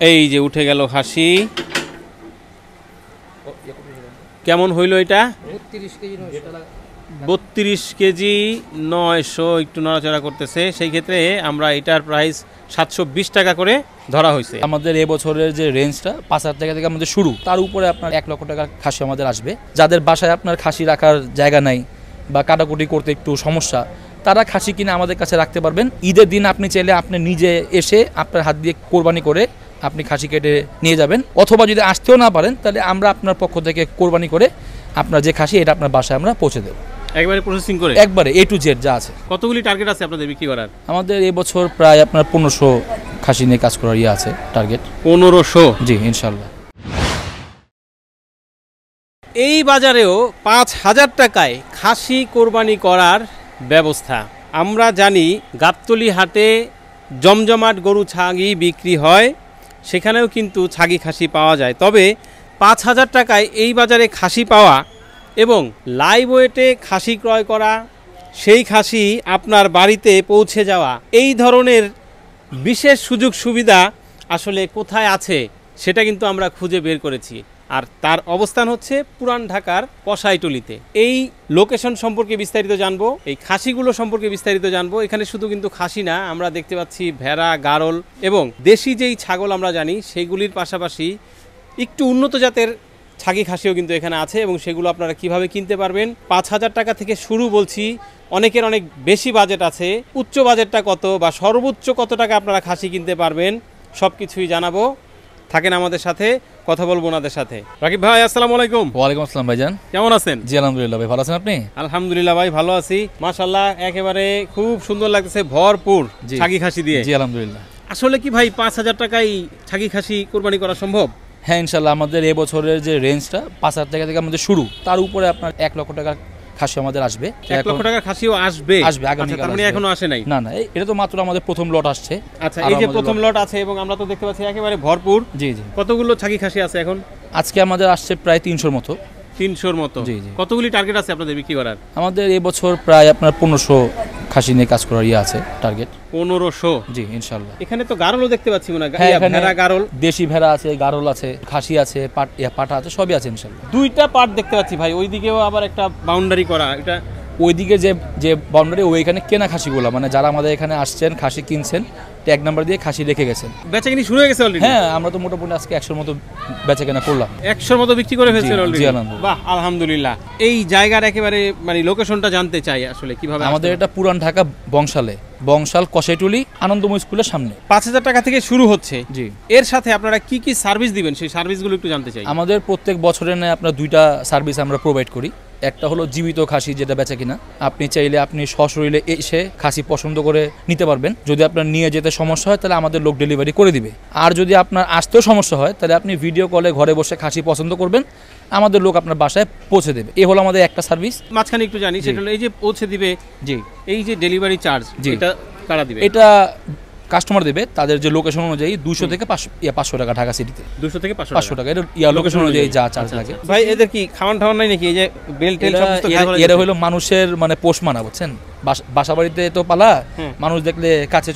এই যে উঠে গেল খাসি। কেমন হইল এটা? 32 কেজি 900, একটু নড়াচড়া করতেছে। সেই ক্ষেত্রে আমরা এটার প্রাইস 720 টাকা করে ধরা হয়েছে। আমাদের এবছরের যে রেঞ্জটা 5,000 টাকা থেকে আমাদের শুরু, তার উপরে আপনার 1 লক্ষ টাকার খাসি আমাদের আসবে। যাদের বাসায় আপনার খাসি রাখার জায়গা নাই বা কাটাকুটি করতে একটু সমস্যা, তারা খাসি কিনে আমাদের কাছে রাখতে পারবেন। ঈদের দিন আপনি চাইলে আপনি নিজে এসে আপনার হাত দিয়ে কোরবানি করে আপনি খাসি কেটে নিয়ে যাবেন, অথবা যদি আসতেও না পারেন তাহলে আমরা আপনার পক্ষ থেকে কোরবানি করে আপনার যে খাসি এটা আপনার বাসায় আমরা পৌঁছে দেবো। একবারে প্রসেসিং করে একবারে A to Z যা আছে। কতগুলি টার্গেট আছে আপনাদের বিক্রি করার? আমাদের এবছর প্রায় আপনার 1500 খাসি নিয়ে কাজ করার আছে টার্গেট। 1500? জি ইনশাল্লাহ। এই বাজারেও 5000 টাকায় খাসি কোরবানি করার ব্যবস্থা। আমরা জানি গাবতলী হাটে জমজমাট গরু ছাগি বিক্রি হয়, সেখানেও কিন্তু ছাগি খাসি পাওয়া যায়। তবে 5000 টাকায় এই বাজারে খাসি পাওয়া এবং লাইভ ওয়েটে খাসি ক্রয় করা, সেই খাসি আপনার বাড়িতে পৌঁছে যাওয়া, এই ধরনের বিশেষ সুযোগ সুবিধা আসলে কোথায় আছে সেটা কিন্তু আমরা খুঁজে বের করেছি। আর তার অবস্থান হচ্ছে পুরান ঢাকার কসাইটুলিতে। এই লোকেশন সম্পর্কে বিস্তারিত জানবো, এই খাসিগুলো সম্পর্কে বিস্তারিত জানবো। এখানে শুধু কিন্তু খাসি না, আমরা দেখতে পাচ্ছি ভেড়া, গারল এবং দেশি যেই ছাগল আমরা জানি সেগুলির পাশাপাশি একটু উন্নত জাতের ছাগি খাসিও কিন্তু এখানে আছে এবং সেগুলো আপনারা কিভাবে কিনতে পারবেন। 5000 টাকা থেকে শুরু বলছি, অনেকের অনেক বেশি বাজেট আছে। উচ্চ বাজেটটা কত বা সর্বোচ্চ কত টাকা আপনারা খাসি কিনতে পারবেন সব কিছুই জানাবো। থাকেন আমাদের সাথে, কথা বলবো ওনাদের সাথে। রাকিব ভাই আসসালামু আলাইকুম। ওয়ালাইকুম আসসালাম ভাইজান, কেমন আছেন? জি আলহামদুলিল্লাহ ভাই, ভালো আছেন আপনি? আলহামদুলিল্লাহ ভাই ভালো আছি, মাশাআল্লাহ একেবারে খুব সুন্দর লাগতেছে, ভরপুর ছাগি খাসি দিয়ে। জি আলহামদুলিল্লাহ। আসলে কি ভাই 5000 টাকায় ছাগি খাসি কোরবানি করা সম্ভব? হ্যাঁ ইনশাল্লাহ। আমাদের এবছরের যে রেঞ্জটা 5000 টাকা থেকে আমাদের শুরু, তার উপরে আপনার 1 লক্ষ টাকার খাসি আমাদের আসবে। 1 লক্ষ টাকার খাসিও আসবে? আসবে আগামী কাল। তার মানে এখনো আসে নাই? না না, এটা তো মাত্র আমাদের প্রথম লট আসছে। আচ্ছা, এই যে প্রথম লট আছে এবং আমরা তো দেখতে পাচ্ছি একেবারে ভরপুর। জি জি। কতগুলো ছাগি খাসি আছে এখন? আজকে আমাদের আসছে প্রায় 300-র মতো। 300-র মতো? জি জি। কতগুলি টার্গেট আছে আপনাদের বিক্রি করার? আমাদের এবছর প্রায় আপনার 1500 খাসি নিয়ে কাজ করার আছে টার্গেট। 1500? জি ইনশাআল্লাহ। এখানে তো গারলও দেখতে পাচ্ছি মনে হয়। ভেড়া, গারল, দেশি ভেড়া আছে, গারল আছে, খাসি আছে, পাঠা আছে, সবই আছে ইনশাআল্লাহ। 2টা পার্ট দেখতে পাচ্ছি ভাই, ওইদিকেও আবার একটা বাউন্ডারি করা। এটা ওইদিকে যে বাউন্ডারি, ওইখানে কেনা খাসিগুলো, মানে যারা আমাদের এখানে আসছেন খাসি কিনছেন, ট্যাগ নাম্বার দিয়ে খাসি রেখে গেছেন। বেচাকেনি শুরু হয়ে গেছে অলরেডি? হ্যাঁ, আমরা তো মোটামুটি আজকে 100-র মতো বেচাকেনা করলাম। 100-র মতো বিক্রি করে ফেলছেন অলরেডি? জি আলহামদুলিল্লাহ। বাহ আলহামদুলিল্লাহ। এই জায়গার একেবারে মানে লোকেশনটা জানতে চাই আসলে কিভাবে। আমাদের এটা পুরান ঢাকা বংশাল কসাইটুলি আনন্দময় স্কুলের সামনে। 5000 টাকা থেকে শুরু হচ্ছে। জি। এর সাথে আপনারা কি কি সার্ভিস দিবেন সেই সার্ভিসগুলো একটু জানতে চাই। আমাদের প্রত্যেক বছরের নেয় আপনার 2টা সার্ভিস আমরা প্রোভাইড করি। একটা হলো জীবিত খাসি, যেটা বেচা কিনা আপনি চাইলে আপনি সশরীরে এসে খাসি পছন্দ করে নিতে পারবেন। যদি আপনার নিয়ে যেতে সমস্যা হয় তাহলে আমাদের লোক ডেলিভারি করে দিবে। আর যদি আপনার আসতেও সমস্যা হয় তাহলে আপনি ভিডিও কলে ঘরে বসে খাসি পছন্দ করবেন, আমাদের লোক আপনার বাসায় পৌঁছে দেবে। এই হলো আমাদের একটা সার্ভিস। মাঝখানে একটু জানি, সেটা হলো এই যে পৌঁছে দিবে, জি, এই যে ডেলিভারি চার্জ, এটা কারা দিবে? এটা কাস্টমার দেবে, তাদের যে লোকেশন অনুযায়ী 200 থেকে 500 টাকা ঢাকা সিটিতে। 200 থেকে 500 টাকা, এটা লোকেশন অনুযায়ী যা চার্জ লাগে। ভাই এদের কি খাওয়ান টাওয়ান নাই নাকি? এই যে বেল টেল সমস্ত এরা হলো মানুষের মানে পোষ মানা, বুঝছেন? বাসা বাড়িতে তো পালা, মানুষ দেখলে কাছে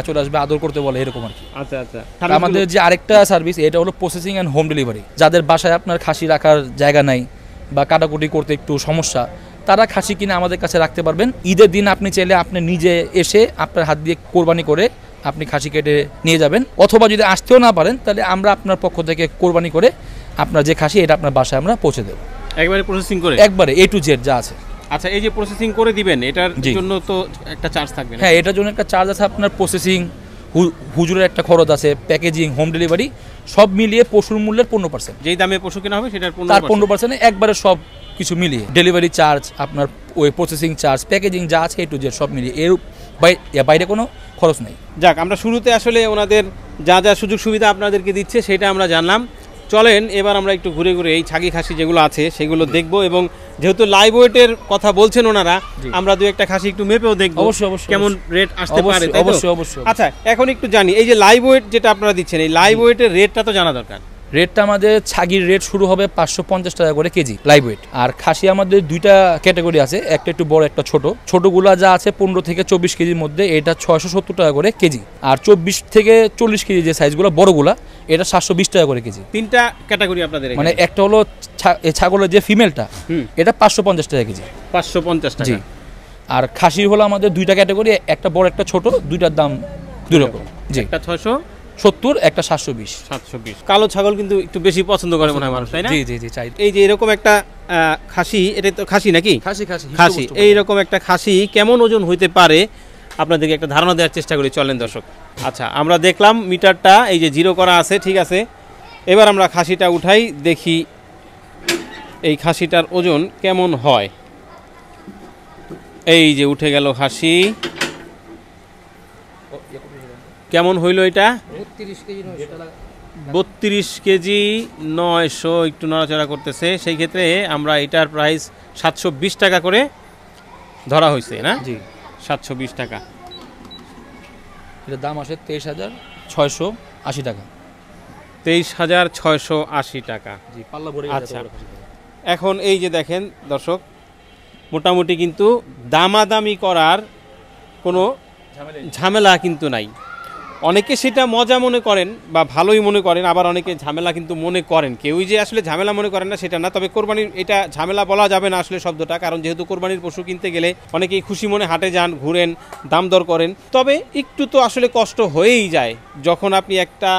চলে আসবে, আদর করতে বলে, এরকম আর কি। আচ্ছা আচ্ছা। আমাদের যে আরেকটা সার্ভিস, এটা হলো প্রসেসিং এন্ড হোম ডেলিভারি। যাদের বাসায় আপনার খাসি রাখার জায়গা নাই বা কাটাকুটি করতে একটু সমস্যা, তারা খাসি কিনে আমাদের কাছে রাখতে পারবেন। ঈদের দিন আপনি চাইলে আপনি নিজে এসে আপনার হাত দিয়ে কোরবানি করে আপনি খাসি কেটে নিয়ে যাবেন, অথবা যদি আসতেও না পারেন তাহলে আমরা আপনার পক্ষ থেকে কোরবানি করে আপনার যে খাসি এটা আপনার বাসায় আমরা পৌঁছে দেবো। একবারে প্রসেসিং করে? একবারে A to Z যা আছে। আচ্ছা, এই যে প্রসেসিং করে দিবেন, এটার জন্য তো একটা চার্জ থাকবে? হ্যাঁ, এটার জন্য একটা চার্জ আছে। আপনার প্রসেসিং, হুজুরের একটা খরচ আছে, প্যাকেজিং, হোম ডেলিভারি, সব মিলিয়ে পশুর মূল্যের 15%। যেই দামে পশু কেনা হবে সেটার 15% একবারে সব কিছু মিলিয়ে, ডেলিভারি চার্জ, আপনার ওই প্রসেসিং চার্জ, প্যাকেজিং যা আছে A to Z সব মিলিয়ে, এর বাইরে কোনো খরচ নেই। যাক, আমরা শুরুতে আসলে ওনাদের যা যা সুযোগ সুবিধা আপনাদেরকে দিচ্ছে সেটা আমরা জানলাম। চলেন এবার আমরা একটু ঘুরে ঘুরে এই ছাগি খাসি যেগুলো আছে সেগুলো দেখবো, এবং যেহেতু লাইভ ওয়েটের কথা বলছেন ওনারা, আমরা দু একটা খাসি একটু মেপেও দেখবো কেমন রেট আসতে পারে। অবশ্যই অবশ্যই। আচ্ছা, এখন একটু জানি, এই যে লাইভ ওয়েট যেটা আপনারা দিচ্ছেন, এই লাইভ ওয়েটের রেটটা তো জানা দরকার। রেটটা আমাদের ছাগির রেট শুরু হবে 550 টাকা করে কেজি লাইভ ওয়েট। আর খাসি আমাদের দুইটা ক্যাটাগরি আছে, একটা একটু বড় একটা ছোট। ছোটগুলা যা আছে 15 থেকে 24 কেজির মধ্যে, এটা 670 টাকা করে কেজি। আর 24 থেকে 40 কেজি যে সাইজগুলো বড়গুলা, এটা 720 টাকা করে কেজি। তিনটা ক্যাটাগরি আপনাদের মানে একটা হলো ছাগলের যে ফিমেলটা, এটা 550 টাকা কেজি। 550 টাকা। জি। আর খাসির হলো আমাদের দুইটা ক্যাটাগরি, একটা বড় একটা ছোট, দুইটার দাম দুই রকম। জি, একটা 670, একটা 720। কালো ছাগল কিন্তু একটু বেশি পছন্দ করে মনে হয় মানুষ, তাই না? জি জি জি, চাই। এই যে এরকম একটা খাসি, এটা তো খাসি নাকি? খাসি। এইরকম একটা খাসি কেমন ওজন হইতে পারে আপনাদেরকে একটা ধারণা দেওয়ার চেষ্টা করি, চলেন দর্শক। আচ্ছা, আমরা দেখলাম মিটারটা এই যে 0 করা আছে, ঠিক আছে। এবার আমরা খাসিটা উঠাই, দেখি এই খাসিটার ওজন কেমন হয়। এই যে উঠে গেল খাসি, কেমন হইল এটা? 32 কেজি 900, একটু নড়াচড়া করতেছে। সেই ক্ষেত্রে আমরা এটার প্রাইস 720 টাকা করে ধরা হয়েছে না? জি, 720 টাকা। এটার দাম আসে 23,680 টাকা। 23,680 টাকা। জি, পাল্লা ভরে। আচ্ছা, এখন এই যে দেখেন দর্শক, মোটামুটি কিন্তু দামাদামি করার কোনো ঝামেলা কিন্তু নাই। অনেকে সেটা মজা মনে করেন বা ভালোই মনে করেন, আবার অনেকে ঝামেলা কিন্তু মনে করেন। কেউই যে আসলে ঝামেলা মনে করেন না সেটা না। তবে কোরবানির এটা ঝামেলা বলা যাবে না আসলে শব্দটা, কারণ যেহেতু কোরবানির পশু কিনতে গেলে অনেকেই খুশি মনে হাটে যান, ঘুরেন, দাম দর করেন। তবে একটু তো আসলে কষ্ট হয়েই যায় যখন আপনি একটা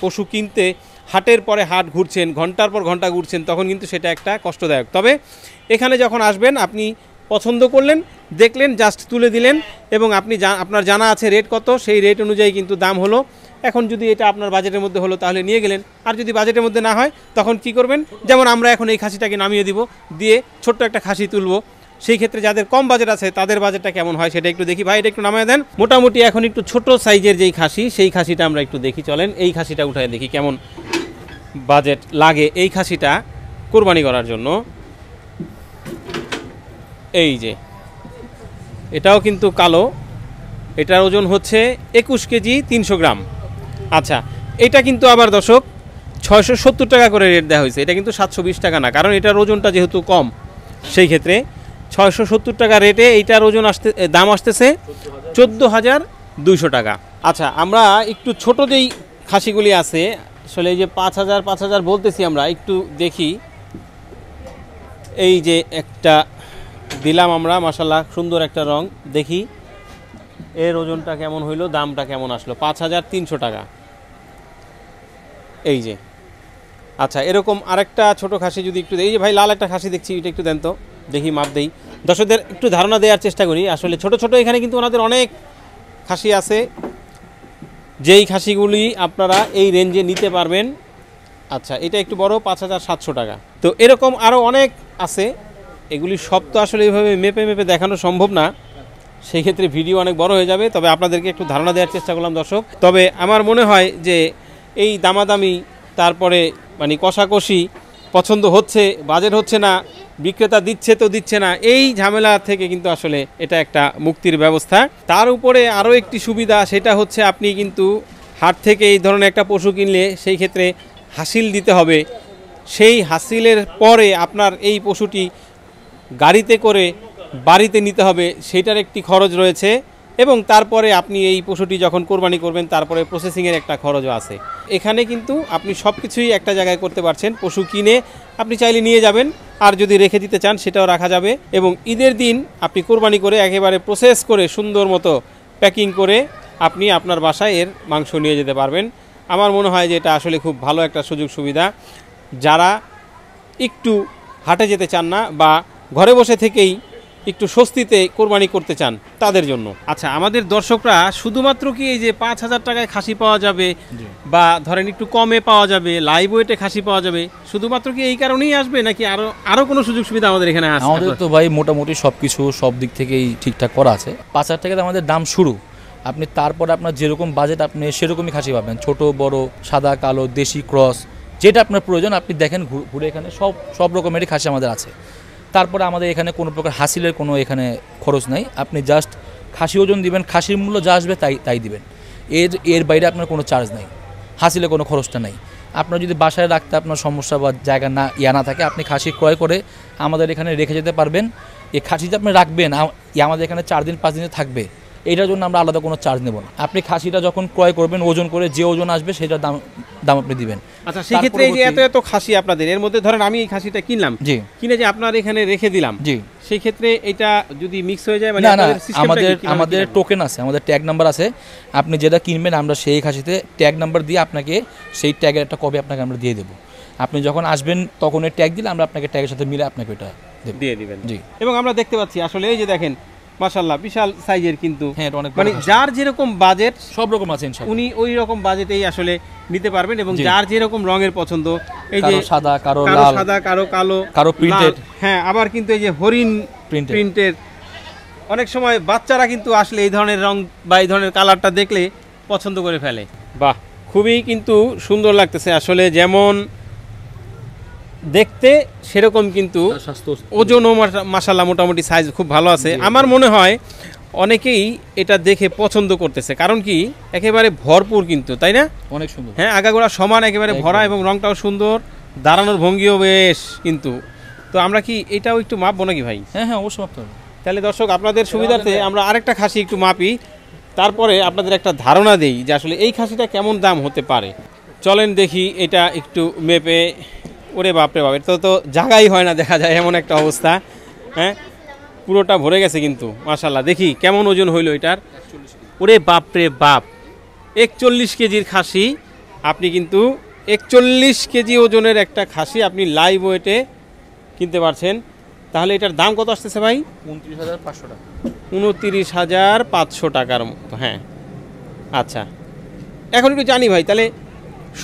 পশু কিনতে হাটের পরে হাট ঘুরছেন, ঘন্টার পর ঘন্টা ঘুরছেন, তখন কিন্তু সেটা একটা কষ্টদায়ক। তবে এখানে যখন আসবেন, আপনি পছন্দ করলেন, দেখলেন, জাস্ট তুলে দিলেন, এবং আপনি আপনার জানা আছে রেট কত, সেই রেট অনুযায়ী কিন্তু দাম হলো। এখন যদি এটা আপনার বাজেটের মধ্যে হলো তাহলে নিয়ে গেলেন, আর যদি বাজেটের মধ্যে না হয় তখন কি করবেন? যেমন আমরা এখন এই খাসিটাকে নামিয়ে দিব, দিয়ে ছোট্ট একটা খাসি তুলবো। সেই ক্ষেত্রে যাদের কম বাজেট আছে তাদের বাজেটটা কেমন হয় সেটা একটু দেখি। ভাই, এটা একটু নামিয়ে দেন। মোটামুটি এখন একটু ছোট সাইজের যেই খাসি, সেই খাসিটা আমরা একটু দেখি, চলেন। এই খাসিটা উঠায় দেখি কেমন বাজেট লাগে এই খাসিটা কোরবানি করার জন্য। এই যে এটাও কিন্তু কালো, এটার ওজন হচ্ছে 21 কেজি 300 গ্রাম। আচ্ছা, এটা কিন্তু আবার দর্শক 670 টাকা করে রেট দেওয়া হয়েছে। এটা কিন্তু 720 টাকা না, কারণ এটার ওজনটা যেহেতু কম, সেই ক্ষেত্রে 670 টাকা রেটে এইটার ওজন দাম আসতেছে 14,200 টাকা। আচ্ছা, আমরা একটু ছোট যেই খাসিগুলি আছে, আসলে এই যে 5,000 বলতেছি, আমরা একটু দেখি। এই যে একটা দিলাম আমরা, মাশাআল্লাহ সুন্দর একটা রং, দেখি এর ওজনটা কেমন হইলো, দামটা কেমন আসলো। 5,300 টাকা। এই যে আচ্ছা, এরকম আরেকটা ছোট খাসি যদি একটু, এই যে ভাই লাল একটা খাসি দেখছি, এটা একটু দেন তো, দেখি মাপ দেই, দর্শকদের একটু ধারণা দেওয়ার চেষ্টা করি। আসলে ছোট ছোট এখানে কিন্তু ওনাদের অনেক খাসি আছে, যেই খাসিগুলি আপনারা এই রেঞ্জে নিতে পারবেন। আচ্ছা, এটা একটু বড়, 5,700 টাকা। তো এরকম আরও অনেক আছে, এগুলি সব তো আসলে এইভাবে মেপে মেপে দেখানো সম্ভব না, সেই ক্ষেত্রে ভিডিও অনেক বড় হয়ে যাবে। তবে আপনাদেরকে একটু ধারণা দেওয়ার চেষ্টা করলাম দর্শক। তবে আমার মনে হয় যে এই দামাদামি, তারপরে মানে কষাকষি, পছন্দ হচ্ছে, বাজেট হচ্ছে না, বিক্রেতা দিচ্ছে তো দিচ্ছে না, এই ঝামেলা থেকে কিন্তু আসলে এটা একটা মুক্তির ব্যবস্থা। তার উপরে আরও একটি সুবিধা, সেটা হচ্ছে আপনি কিন্তু হাট থেকে এই ধরনের একটা পশু কিনলে সেই ক্ষেত্রে হাসিল দিতে হবে। সেই হাসিলের পরে আপনার এই পশুটি গাড়িতে করে বাড়িতে নিতে হবে, সেটার একটি খরচ রয়েছে। এবং তারপরে আপনি এই পশুটি যখন কোরবানি করবেন, তারপরে প্রসেসিংয়ের একটা খরচও আছে। এখানে কিন্তু আপনি সব কিছুই একটা জায়গায় করতে পারছেন। পশু কিনে আপনি চাইলে নিয়ে যাবেন, আর যদি রেখে দিতে চান সেটাও রাখা যাবে। এবং ঈদের দিন আপনি কোরবানি করে একেবারে প্রসেস করে সুন্দর মতো প্যাকিং করে আপনি আপনার বাসায় এর মাংস নিয়ে যেতে পারবেন। আমার মনে হয় যে এটা আসলে খুব ভালো একটা সুযোগ সুবিধা, যারা একটু হাটে যেতে চান না বা ঘরে বসে থেকেই একটু স্বস্তিতে কোরবানি করতে চান তাদের জন্য। আচ্ছা, আমাদের দর্শকরা শুধুমাত্র কি এই যে 5,000 টাকায় খাসি পাওয়া যাবে, বা ধরেন একটু কমে পাওয়া যাবে, লাইভ ওয়েটে খাসি পাওয়া যাবে, শুধুমাত্র কি এই কারণেই আসবে, নাকি আরো কোনো সুযোগ সুবিধা আমাদের এখানে আছে? আমাদের তো ভাই মোটামুটি সবকিছু সব দিক থেকেই ঠিকঠাক করা আছে। 5,000 টাকা আমাদের দাম শুরু। আপনি তারপরে আপনার যেরকম বাজেট আপনি সেরকমই খাসি পাবেন, ছোট বড়, সাদা কালো, দেশি ক্রস, যেটা আপনার প্রয়োজন আপনি দেখেন ঘুরে, এখানে সব রকমেরই খাসি আমাদের আছে। তারপরে আমাদের এখানে কোনো প্রকার হাসিলের কোনো এখানে খরচ নাই। আপনি জাস্ট খাসি ওজন দিবেন, খাসির মূল্য যা আসবে তাই দিবেন, এর বাইরে আপনার কোনো চার্জ নাই, হাসিলে কোনো খরচটা নাই। আপনার যদি বাসায় রাখতে আপনার সমস্যা বা জায়গা না না থাকে, আপনি খাসি ক্রয় করে আমাদের এখানে রেখে যেতে পারবেন। এই খাসিটা আপনি রাখবেন আমাদের এখানে 4 দিন 5 দিনে থাকবে, এটার জন্য আমরা আলাদা কোনো চার্জ নেব না। আপনি খাসিটা যখন ক্রয় করবেন ওজন করে যে ওজন আসবে সেটার দাম আপনি দিবেন। আচ্ছা, সেই ক্ষেত্রে এই যে এত খাসি আপনাদের, এর মধ্যে ধরেন আমি এই খাসিটা কিনলাম, জি, কিনে যে আপনার এখানে রেখে দিলাম, জি, সেই ক্ষেত্রে এটা যদি মিক্স হয়ে যায়, মানে না, আমাদের টোকেন আছে, আমাদের ট্যাগ নাম্বার আছে। আপনি যেটা কিনবেন আমরা সেই খাসিতে ট্যাগ নাম্বার দিয়ে আপনাকে সেই ট্যাগের একটা কপি আপনাকে আমরা দিয়ে দেবো। আপনি যখন আসবেন তখন ওই ট্যাগ দিলে আমরা আপনাকে ট্যাগের সাথে মিলে আপনাকে ওটা দিয়ে দিবেন। জি, এবং আমরা দেখতে পাচ্ছি আসলে এই যে দেখেন মাশাআল্লাহ বিশাল সাইজের, কিন্তু হ্যাঁ অনেক, মানে যার যেরকম বাজেট সব রকম আছে ইনশাআল্লাহ, উনি ওই রকম বাজেটেই আসলে নিতে পারবেন। এবং যার যেরকম রঙের পছন্দ, এই যে সাদা, কারো লাল, সাদা, কারো কালো, কারো প্রিন্টেড, হ্যাঁ আবার কিন্তু এই যে হরিণ প্রিন্টের, অনেক সময় বাচ্চারা কিন্তু আসলে এই ধরনের রং বা এই ধরনের কালারটা দেখলে পছন্দ করে ফেলে। বাহ, খুবই কিন্তু সুন্দর লাগতেছে আসলে, যেমন দেখতে সেরকম কিন্তু ওজনও মাশাআল্লাহ মোটামুটি সাইজ খুব ভালো আছে। আমার মনে হয় অনেকেই এটা দেখে পছন্দ করতেছে, কারণ কি একেবারে ভরপুর কিন্তু, তাই না? অনেক সুন্দর, হ্যাঁ আগাগোড়া সমান একেবারে ভরা, এবং রংটাও সুন্দর, দাঁড়ানোর ভঙ্গিও বেশ কিন্তু। তো আমরা কি এটাও একটু মাপবো নাকি ভাই? হ্যাঁ হ্যাঁ অবশ্যই মাপতে হবে। তাহলে দর্শক আপনাদের সুবিধার্থে আমরা আরেকটা খাসি একটু মাপি, তারপরে আপনাদের একটা ধারণা দেই যে আসলে এই খাসিটা কেমন দাম হতে পারে। চলেন দেখি এটা একটু মেপে। ওরে বাপরে বাপ, এটা তো জায়গাই হয় না দেখা যায়, এমন একটা অবস্থা। হ্যাঁ পুরোটা ভরে গেছে কিন্তু মাশাআল্লাহ। দেখি কেমন ওজন হইলো এটার। ওরে বাপরে বাপ, 41 কেজির খাসি। আপনি কিন্তু 41 কেজি ওজনের একটা খাসি আপনি লাইভ ওয়েটে কিনতে পারছেন। তাহলে এটার দাম কত আসতেছে ভাই? 29,500 টাকা। 29,500 টাকার মতো। হ্যাঁ আচ্ছা, এখন একটু জানি ভাই, তাহলে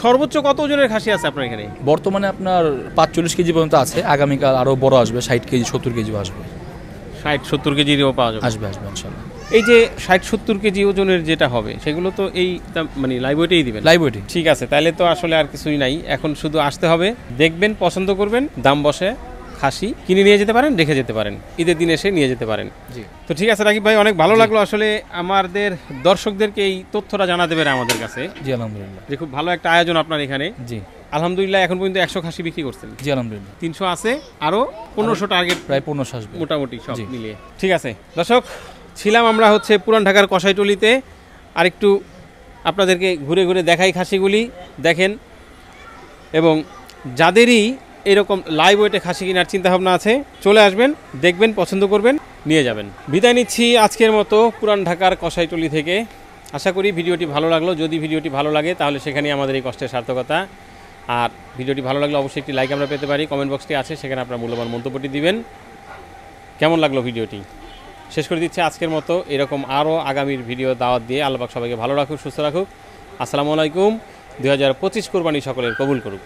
সর্বোচ্চ কত ওজনের খাসি আছে আপনার এখানে? বর্তমানে আপনার 45 কেজি পর্যন্ত আছে, আগামীকাল আরও বড় আসবে, 60 কেজি 70 কেজিও আসবে। 60-70 কেজিরও পাওয়া যাবে? আসবে ইনশাআল্লাহ। এই যে 60-70 কেজি ওজনের যেটা হবে সেগুলো তো এই মানে লাইভ ওয়েটেই দিবেন? লাইভ ওয়েটে। ঠিক আছে, তাহলে তো আসলে আর কিছুই নাই, এখন শুধু আসতে হবে, দেখবেন, পছন্দ করবেন, দাম বসে খাসি কিনে নিয়ে যেতে পারেন, রেখে যেতে পারেন, ঈদের দিন এসে নিয়ে যেতে পারেন। জি, তো ঠিক আছে রাকিব ভাই, অনেক ভালো লাগলো আসলে আমাদের দর্শকদেরকে এই তথ্যটা জানাতে পেরে আমাদের কাছে। জি আলহামদুলিল্লাহ, যে খুব ভালো একটা আয়োজন আপনার এখানে। জি আলহামদুলিল্লাহ, এখন পর্যন্ত 100 খাসি বিক্রি করছেন? জি আলহামদুলিল্লাহ, 300 আছে, আরো 1500 টার্গেট, প্রায় 1500 আসবে মোটামুটি সব মিলিয়ে। ঠিক আছে দর্শক, ছিলাম আমরা হচ্ছে পুরান ঢাকার কসাইটলিতে, আরেকটু আপনাদেরকে ঘুরে ঘুরে দেখাই খাসিগুলি দেখেন, এবং যাদেরই এরকম লাইভ ওয়েটে খাসি কেনার চিন্তাভাবনা আছে চলে আসবেন, দেখবেন, পছন্দ করবেন, নিয়ে যাবেন। বিদায় নিচ্ছি আজকের মতো পুরান ঢাকার কসাইটলি থেকে। আশা করি ভিডিওটি ভালো লাগলো। যদি ভিডিওটি ভালো লাগে তাহলে সেখানেই আমাদের এই কষ্টের সার্থকতা। আর ভিডিওটি ভালো লাগলে অবশ্যই একটি লাইক আমরা পেতে পারি, কমেন্ট বক্সটি আছে, সেখানে আপনার মূল্যবান মন্তব্যটি দিবেন। কেমন লাগলো ভিডিওটি? শেষ করে দিচ্ছে আজকের মতো। এরকম আরও আগামীর ভিডিও দাওয়াত দিয়ে আল্লাহ পাক সবাইকে ভালো রাখুক, সুস্থ রাখুক। আসসালামু আলাইকুম। 2025 কোরবানি সকলের কবুল করুক।